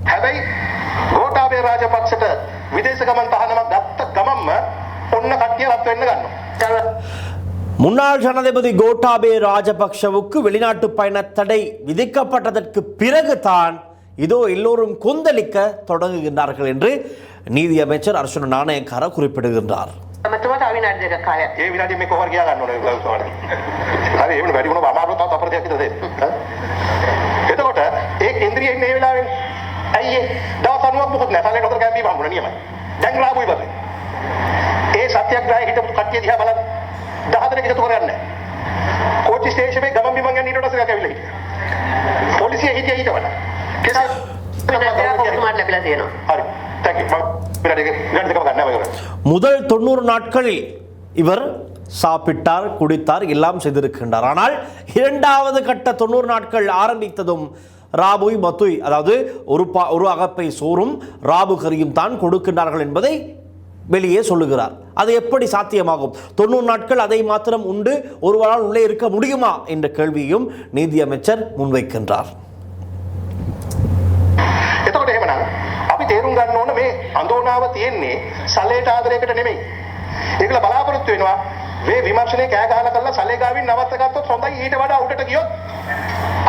හැබැයි ගෝඨාභය රාජපක්ෂට විදේශ ගමන් තහනමක් ගත්ත ගමන්ම ඔන්න කට්ටිය රත් වෙන්න ගන්නවා. முன்னாள் ஜனாதிபதி கோட்டாபே ராஜபக்ஷவுக்கு வெளிநாட்டு பயண தடை விதிக்கப்பட்டதற்கு பிறகுதான் இதோ எல்லோரும் கொந்தளிக்க தொடங்குகின்றார்கள் என்று நீதி அமைச்சர் அர்ச்சுன நாணயக்கார குறிப்பிடுகின்றார். ඒ විනාඩිය මේ කොහොමද කියා ගන්න ඕනේ ගෞතමට. හරි එහෙම වැඩි වුණා අමාරු තාත් අපර දෙයක් හිතද. එතකොට ඒ කේන්ද්‍රීය ඉන්නේ මේ වෙලාවේ. ඇයි ඒ දවස් 90ක් මොකද නැහැ. සල්ලි ඩොලර් කැම්පී වහමුණ නියමයි. දැන් රාබුයි බද. ඒ සත්‍යග්‍රහය හිටපු කට්ටිය දිහා බලන්න. 10 දෙනෙක් එකතු කරන්නේ නැහැ. කෝච්චි ස්ටේෂනේ ගමන් බිමන් යන ඊට පස්සේ කැවිලා හිටියා. පොලිසිය හිටියා ඊට වඩා. කෙසේ කොහොමද ලැබිලා තියෙනවා. හරි. thank you. முதல் 90 நாட்களில் இவர் சாப்பிட்டார், குடித்தார், எல்லாம் செய்திருக்கின்றார். ஆனால் இரண்டாவது கட்ட 90 நாட்கள் ஆரம்பித்ததும் ராபுய் பத்துய், அதாவது ஒரு அகப்பை சோறும் ராபு கறியும் தான் கொடுக்கின்றார்கள் என்பதை வெளியே சொல்லுகிறார். அது எப்படி சாத்தியமாகும்? 90 நாட்கள் அதை மாத்திரம் உண்டு ஒருவரால் உள்ளே இருக்க முடியுமா என்ற கேள்வியும் நீதி அமைச்சர் முன்வைக்கின்றார். තේරුම් ගන්න ඕන මේ අඳෝනාව තියෙන්නේ සලේට ආදරයකට නෙමෙයි. ඒකල බලාපොරොත්තු වෙනවා මේ විමර්ශනයේ කෑ ගහලා කරලා සලේ ගාවින් නවත්ත ගත්තොත් හොඳයි, ඊට වඩා උඩට ගියොත්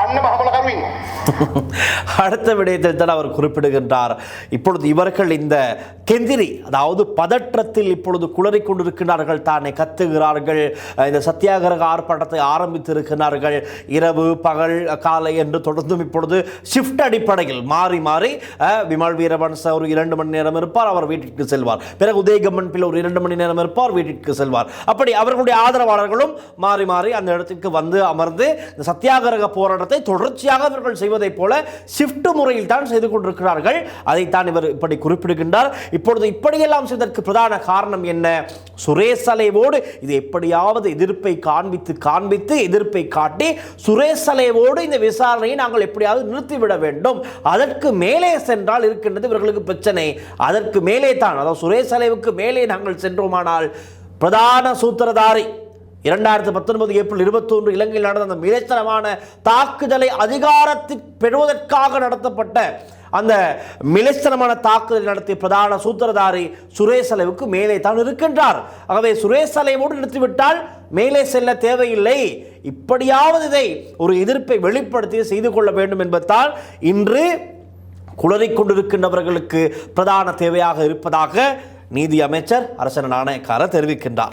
අන්න මහමලකරු ඉන්නවා. அடுத்த விடயத்தில் தான் அவர் குறிப்பிடுகின்றார். இப்பொழுது இவர்கள் இந்த கெந்திரி, அதாவது பதற்றத்தில் இப்பொழுது குளறிக் கொண்டிருக்கிறார்கள், தானே கத்துகிறார்கள், இந்த சத்தியாகிரக ஆர்ப்பாட்டத்தை ஆரம்பித்திருக்கிறார்கள். இரவு பகல் காலை என்று தொடர்ந்தும் இப்பொழுது ஷிஃப்ட் அடிப்படையில் மாறி மாறி விமல் வீரவன்ச ஒரு 2 மணி நேரம் இருப்பார், அவர் வீட்டிற்கு செல்வார். பிறகு உதயகம்மன் பிள்ளை ஒரு 2 மணி நேரம் இருப்பார், வீட்டிற்கு செல்வார். அப்படி அவர்களுடைய ஆதரவாளர்களும் மாறி மாறி அந்த இடத்திற்கு வந்து அமர்ந்து இந்த சத்தியாகிரக போராட்டத்தை தொடர்ச்சியாக அவர்கள் செய்வதைப் போல ஷிஃப்ட் முறையில் தான் செய்து கொண்டிருக்கிறார்கள். அதைத்தான் இவர் இப்படி குறிப்பிடுகின்றார். இப்பொழுது இப்படியெல்லாம் செய்ததற்கு பிரதான காரணம் என்ன? சுரேஷ் அலைவோடு இது எப்படியாவது எதிர்ப்பை காண்பித்து எதிர்ப்பை காட்டி சுரேஷ் அலைவோடு இந்த விசாரணையை நாங்கள் எப்படியாவது நிறுத்திவிட வேண்டும். அதற்கு மேலே சென்றால் இருக்கின்றது இவர்களுக்கு பிரச்சனை. அதற்கு மேலே தான், அதாவது சுரேஷ் அலைவுக்கு மேலே நாங்கள் சென்றோமானால் பிரதான சூத்திரதாரி 2019 ஏப்ரல் 21 இலங்கையில் நடந்த அந்த மிலைத்தனமான தாக்குதலை அதிகாரத்தில் பெறுவதற்காக நடத்தப்பட்ட அந்த மிலைத்தனமான தாக்குதல் நடத்திய பிரதான சூத்திரதாரி சுரேஷ் அலைவுக்கு மேலே தான் இருக்கின்றார். ஆகவே சுரேஷ் அலைவோடு நிறுத்திவிட்டால் மேலே செல்ல தேவையில்லை. இப்படியாவது இதை ஒரு எதிர்ப்பை வெளிப்படுத்தி செய்து கொள்ள வேண்டும் என்பதால் இன்று குளறிக்கொண்டிருக்கின்றவர்களுக்கு பிரதான தேவையாக இருப்பதாக நீதி அமைச்சர் அர்ச்சுன நாணயக்கார தெரிவிக்கின்றார்.